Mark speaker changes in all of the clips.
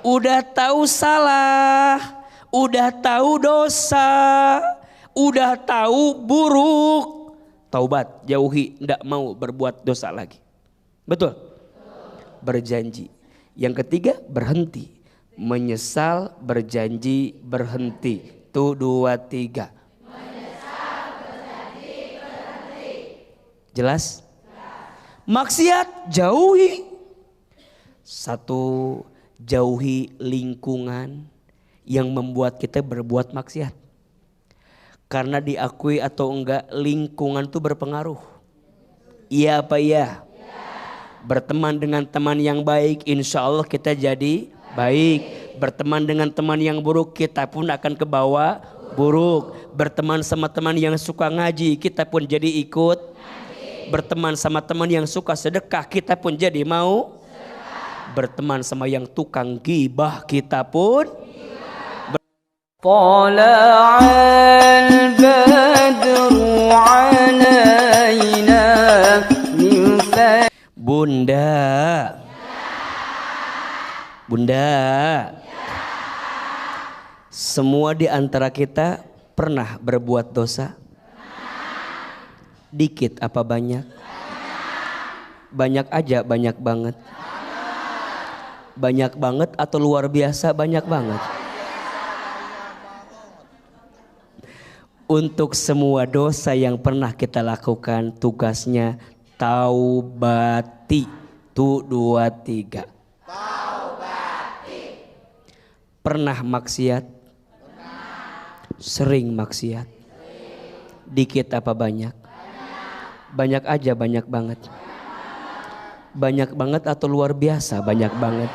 Speaker 1: Udah tahu salah, udah tahu dosa, udah tahu buruk, taubat, jauhi, tidak mau berbuat dosa lagi. Betul? Berjanji. Yang ketiga, berhenti. Menyesal, berjanji, berhenti. Tuh 2, 3.
Speaker 2: Menyesal, berjanji, berhenti.
Speaker 1: Jelas? Maksiat, jauhi. 1, jauhi lingkungan yang membuat kita berbuat maksiat. Karena diakui atau enggak, lingkungan itu berpengaruh. Iya apa iya? Berteman dengan teman yang baik, insya Allah kita jadi baik. Berteman dengan teman yang buruk, kita pun akan ke bawah buruk. Berteman sama teman yang suka ngaji, kita pun jadi ikut ngaji. Berteman sama teman yang suka sedekah, kita pun jadi mau sedekah. Berteman sama yang tukang gibah, kita pun Tala'al badru alaina min Bunda, semua di antara kita pernah berbuat dosa? Dikit apa banyak? Banyak aja, banyak banget. Banyak banget atau luar biasa banyak banget? Untuk semua dosa yang pernah kita lakukan, tugasnya taubati. Tuh 2, 3.
Speaker 2: Taubati.
Speaker 1: Pernah maksiat? Sering maksiat? Dikit apa banyak? Banyak aja, banyak banget. Banyak banget atau luar biasa banyak banget?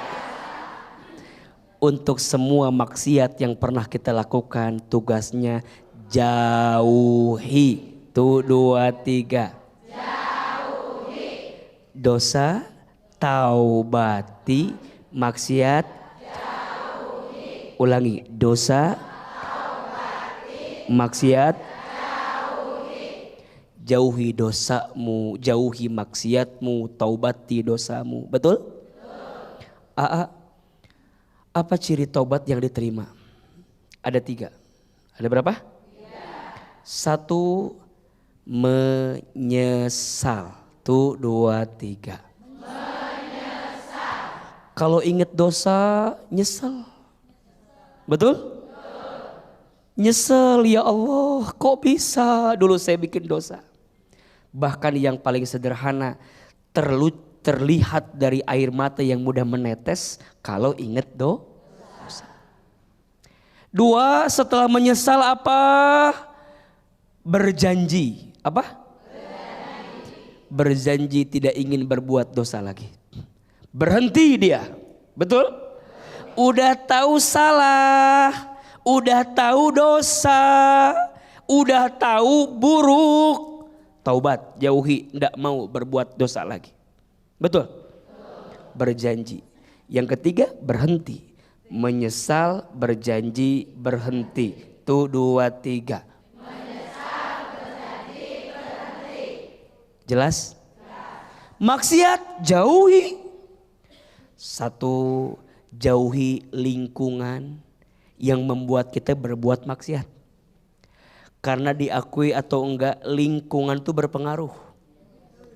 Speaker 1: Untuk semua maksiat yang pernah kita lakukan, tugasnya jauhi. Tuh 2, 3.
Speaker 2: Jauhi.
Speaker 1: Dosa, taubati, maksiat,
Speaker 2: jauhi.
Speaker 1: Ulangi, dosa,
Speaker 2: taubati,
Speaker 1: maksiat,
Speaker 2: jauhi.
Speaker 1: Jauhi dosamu, jauhi maksiatmu, taubati dosamu. Betul? Aa, apa ciri taubat yang diterima? Ada 3. Ada berapa? 1, menyesal. Tuh 2, 3. Menyesal. Kalau ingat dosa, nyesel. Betul? Nyesel, ya Allah, kok bisa dulu saya bikin dosa. Bahkan yang paling sederhana, terlihat dari air mata yang mudah menetes kalau ingat dosa. 2, setelah menyesal apa? Berjanji. Apa? Berjanji tidak ingin berbuat dosa lagi. Berhenti dia. Betul? Udah tahu salah, udah tahu dosa, udah tahu buruk, taubat, jauhi, tidak mau berbuat dosa lagi. Betul? Berjanji. Yang ketiga, berhenti. Menyesal, berjanji, berhenti. Tuh 2, 3. Jelas? Maksiat, jauhi. 1, jauhi lingkungan yang membuat kita berbuat maksiat. Karena diakui atau enggak, lingkungan itu berpengaruh.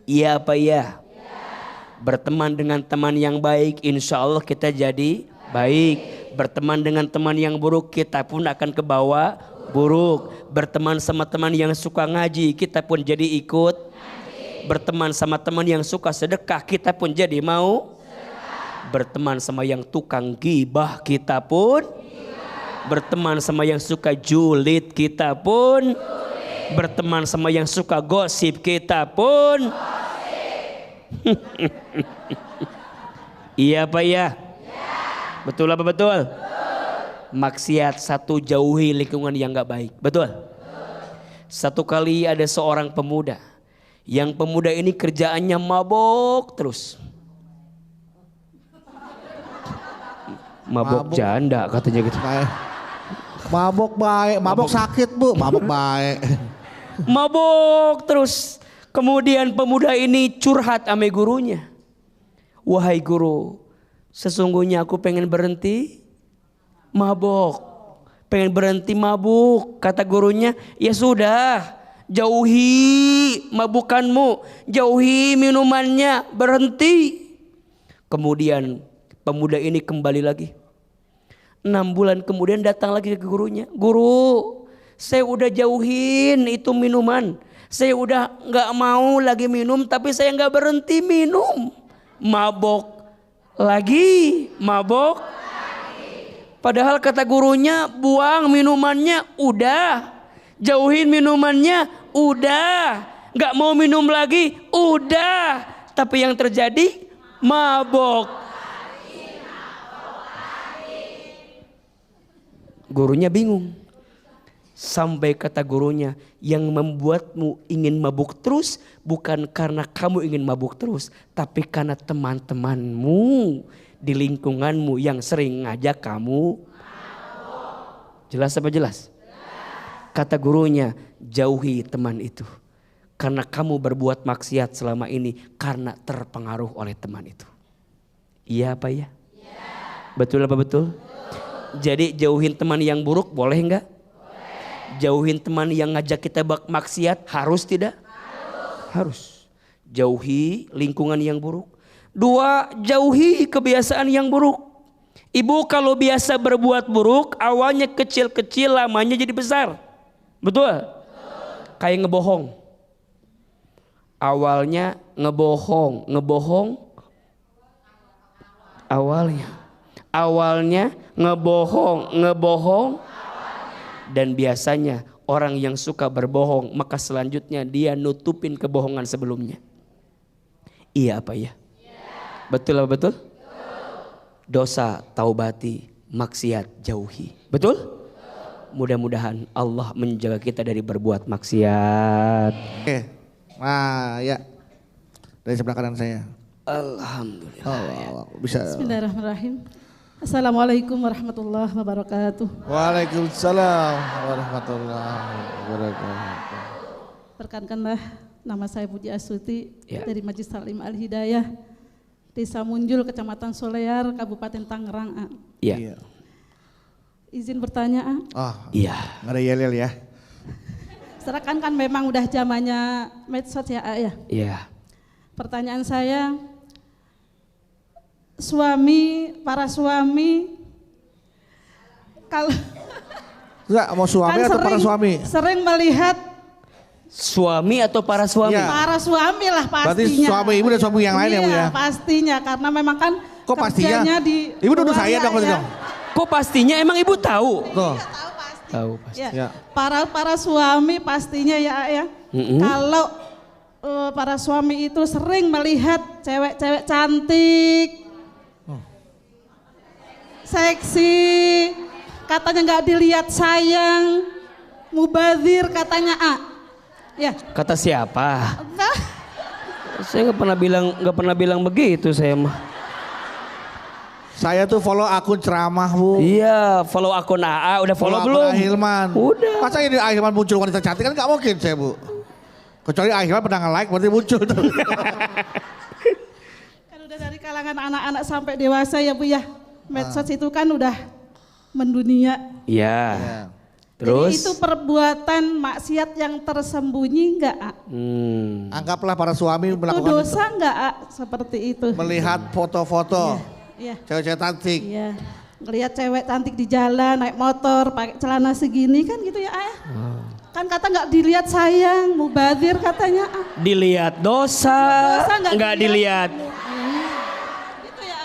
Speaker 1: Iya apa iya? Berteman dengan teman yang baik, insya Allah kita jadi baik. Berteman dengan teman yang buruk, kita pun akan ke bawah buruk. Berteman sama teman yang suka ngaji, kita pun jadi ikut. Berteman sama teman yang suka sedekah, kita pun jadi mau sedekah. Berteman sama yang tukang gibah, kita pun berteman sama yang suka julid, kita pun berteman sama yang suka gosip, kita pun iya apa iya? Betul apa betul? Maksiat 1, jauhi lingkungan yang gak baik. Betul? Satu kali ada seorang pemuda, yang pemuda ini kerjaannya mabok terus. Mabok janda katanya gitu.
Speaker 3: Mabok baik, mabok sakit bu, mabok baik.
Speaker 1: Mabok terus. Kemudian pemuda ini curhat sama gurunya. Wahai guru, Sesungguhnya aku pengen berhenti mabok. Pengen berhenti mabuk. Kata gurunya, ya sudah, jauhi mabukanmu, jauhi minumannya, berhenti. Kemudian pemuda ini kembali lagi. 6 bulan kemudian datang lagi ke gurunya. Guru, saya udah jauhin itu minuman. Saya udah gak mau lagi minum, tapi saya gak berhenti minum. Mabok lagi, mabok. Padahal kata gurunya, buang minumannya, udah. Jauhin minumannya, udah. Gak mau minum lagi, udah. Tapi yang terjadi, mabok. Gurunya bingung. Sampai kata gurunya, yang membuatmu ingin mabuk terus bukan karena kamu ingin mabuk terus, tapi karena teman-temanmu di lingkunganmu yang sering ngajak kamu mabuk. Jelas apa jelas? Kata gurunya, jauhi teman itu. Karena kamu berbuat maksiat selama ini karena terpengaruh oleh teman itu. Iya apa ya? Betul apa betul? Jadi jauhin teman yang buruk boleh enggak? Boleh. Jauhin teman yang ngajak kita maksiat harus tidak? Harus. Jauhi lingkungan yang buruk. 2, jauhi kebiasaan yang buruk. Ibu kalau biasa berbuat buruk, awalnya kecil-kecil, lamanya jadi besar. Betul? Kayak ngebohong. Awalnya ngebohong. Awalnya ngebohong. Dan biasanya orang yang suka berbohong, maka selanjutnya dia nutupin kebohongan sebelumnya. Iya apa ya? Betul apa betul? Dosa taubati, maksiat jauhi. Betul? Mudah-mudahan Allah menjaga kita dari berbuat maksiat.
Speaker 3: Oke. Nah ya. Dari sebelah kanan saya.
Speaker 1: Alhamdulillah.
Speaker 3: Bisa.
Speaker 4: Bismillahirrahmanirrahim. Assalamualaikum warahmatullahi wabarakatuh.
Speaker 3: Waalaikumsalam warahmatullahi wabarakatuh.
Speaker 4: Perkenalkanlah, nama saya Puji Astuti dari Majlis Taklim Al Hidayah, Desa Munjul, Kecamatan Solear, Kabupaten Tangerang.
Speaker 1: Iya.
Speaker 4: Izin bertanya.
Speaker 1: Iya.
Speaker 3: Nggak ada yel-yel ya.
Speaker 4: Serahkan kan memang udah zamannya medsos ya.
Speaker 1: Iya.
Speaker 4: Pertanyaan saya, para suami kalau
Speaker 3: enggak mau suami
Speaker 4: kan
Speaker 3: atau para suami?
Speaker 4: Sering melihat
Speaker 1: suami atau para suami?
Speaker 3: Ya.
Speaker 4: Para suami lah pastinya.
Speaker 3: Berarti suami ibu dan suami yang lain ya Bu ya?
Speaker 4: Pastinya karena memang kan
Speaker 3: kok pastinya?
Speaker 4: di
Speaker 3: Ibu duduk saya dong
Speaker 4: ya.
Speaker 1: Kok pastinya emang ibu tahu?
Speaker 3: Tuh.
Speaker 1: Tahu pasti.
Speaker 4: Ya. Para suami pastinya ya. Kalau para suami itu sering melihat cewek-cewek cantik, seksi, katanya nggak dilihat sayang, mubazir katanya ya.
Speaker 1: Kata siapa? Saya nggak pernah bilang begitu saya mah.
Speaker 3: Saya tuh follow akun ceramah Bu.
Speaker 1: Iya, follow akun AA, udah follow belum?
Speaker 3: Akun Ahilman.
Speaker 1: Udah.
Speaker 3: Masa ini Ahilman muncul wanita cantik kan nggak mungkin saya Bu. Kecuali Ahilman pernah nge-like berarti muncul.
Speaker 4: Kan udah dari kalangan anak-anak sampai dewasa ya Bu ya. Medsos itu kan udah mendunia.
Speaker 1: Iya.
Speaker 4: Jadi
Speaker 1: Terus?
Speaker 4: itu perbuatan maksiat yang tersembunyi enggak?
Speaker 3: Anggaplah para suami
Speaker 4: Itu
Speaker 3: melakukan
Speaker 4: dosa enggak seperti itu?
Speaker 3: melihat foto-foto
Speaker 4: Iya.
Speaker 3: cewek-cewek cantik.
Speaker 4: Iya. Ngelihat cewek cantik di jalan, naik motor, pakai celana segini kan gitu ya Kan kata nggak dilihat sayang, mubazir katanya
Speaker 1: Dilihat dosa nggak dilihat.
Speaker 4: Gitu ya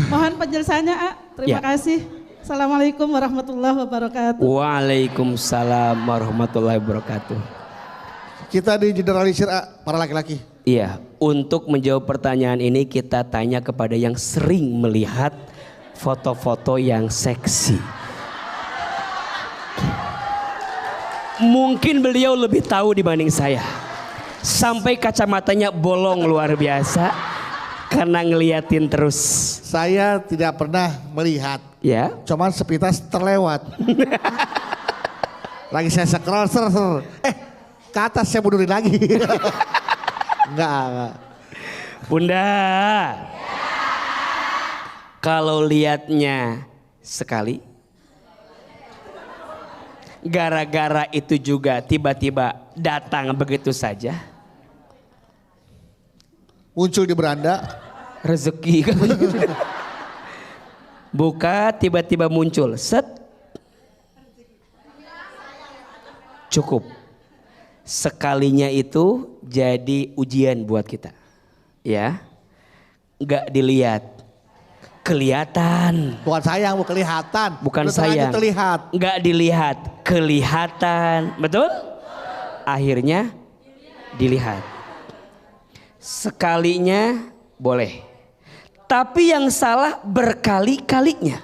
Speaker 4: Mohon penjelasannya Terima kasih. Assalamualaikum warahmatullahi wabarakatuh.
Speaker 1: Waalaikumsalam warahmatullahi wabarakatuh.
Speaker 3: Kita di generalisir para laki-laki.
Speaker 1: Iya, untuk menjawab pertanyaan ini kita tanya kepada yang sering melihat foto-foto yang seksi. Mungkin beliau lebih tahu dibanding saya. Sampai kacamatanya bolong luar biasa karena ngeliatin terus.
Speaker 3: Saya tidak pernah melihat.
Speaker 1: Ya.
Speaker 3: Cuman sepintas terlewat. Lagi saya scroll ke atas saya mundurin lagi. Enggak.
Speaker 1: Bunda. Kalau lihatnya sekali, gara-gara itu juga tiba-tiba datang begitu saja.
Speaker 3: Muncul di beranda.
Speaker 1: Rezeki. Buka tiba-tiba muncul. Set. Cukup. Sekalinya itu jadi ujian buat kita. Ya. Enggak dilihat. Kelihatan.
Speaker 3: Bukan sayang, bukan kelihatan.
Speaker 1: Bukan
Speaker 3: Udah terlanjur
Speaker 1: sayang.
Speaker 3: terlihat.
Speaker 1: Enggak dilihat. Kelihatan. Betul? Akhirnya dilihat. Sekalinya boleh. Tapi yang salah berkali-kalinya.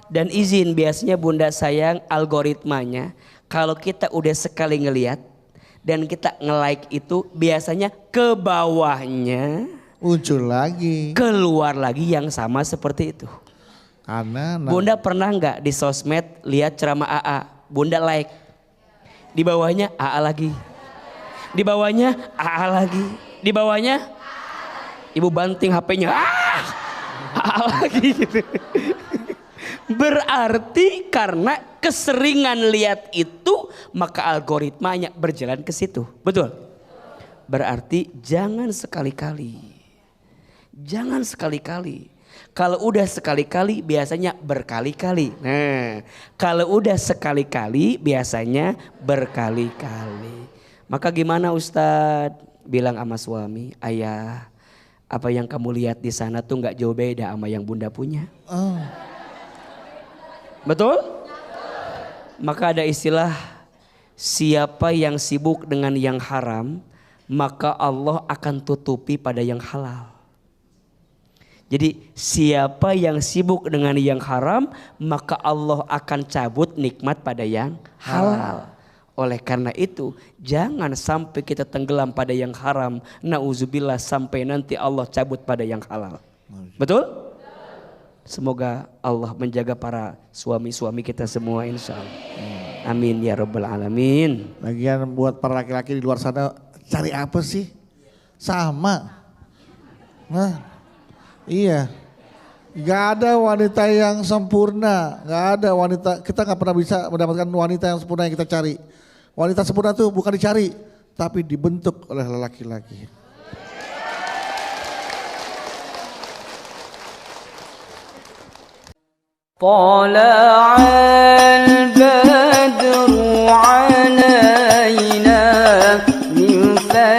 Speaker 1: Dan izin biasanya bunda sayang algoritmanya. Kalau kita udah sekali ngelihat. Dan kita nge-like itu biasanya ke bawahnya.
Speaker 3: Muncul lagi.
Speaker 1: Keluar lagi yang sama seperti itu.
Speaker 3: Karena
Speaker 1: Bunda pernah nggak di sosmed lihat ceramah AA, Bunda like, di bawahnya AA lagi, di bawahnya AA lagi, di bawahnya ibu banting HP-nya, AA lagi gitu. Berarti karena keseringan lihat itu maka algoritmanya berjalan ke situ, betul? Berarti jangan sekali-kali. Jangan sekali-kali. Kalau udah sekali-kali biasanya berkali-kali. Nah, kalau udah sekali-kali biasanya berkali-kali. Maka gimana Ustadz? Bilang sama suami, ayah, apa yang kamu lihat di sana tuh nggak jauh beda sama yang bunda punya.
Speaker 3: Oh.
Speaker 1: Betul? Maka ada istilah, siapa yang sibuk dengan yang haram, maka Allah akan tutupi pada yang halal. Jadi siapa yang sibuk dengan yang haram, maka Allah akan cabut nikmat pada yang halal. Oleh karena itu jangan sampai kita tenggelam pada yang haram. Nauzubillah sampai nanti Allah cabut pada yang halal. Betul? Semoga Allah menjaga para suami-suami kita semua insya Allah. Amin ya rabbal alamin.
Speaker 3: Lagian buat para laki-laki di luar sana cari apa sih? Sama. Nah. Iya, gak ada wanita yang sempurna, gak ada wanita, kita gak pernah bisa mendapatkan wanita yang sempurna yang kita cari. Wanita sempurna itu bukan dicari, tapi dibentuk oleh laki-laki.
Speaker 1: طلع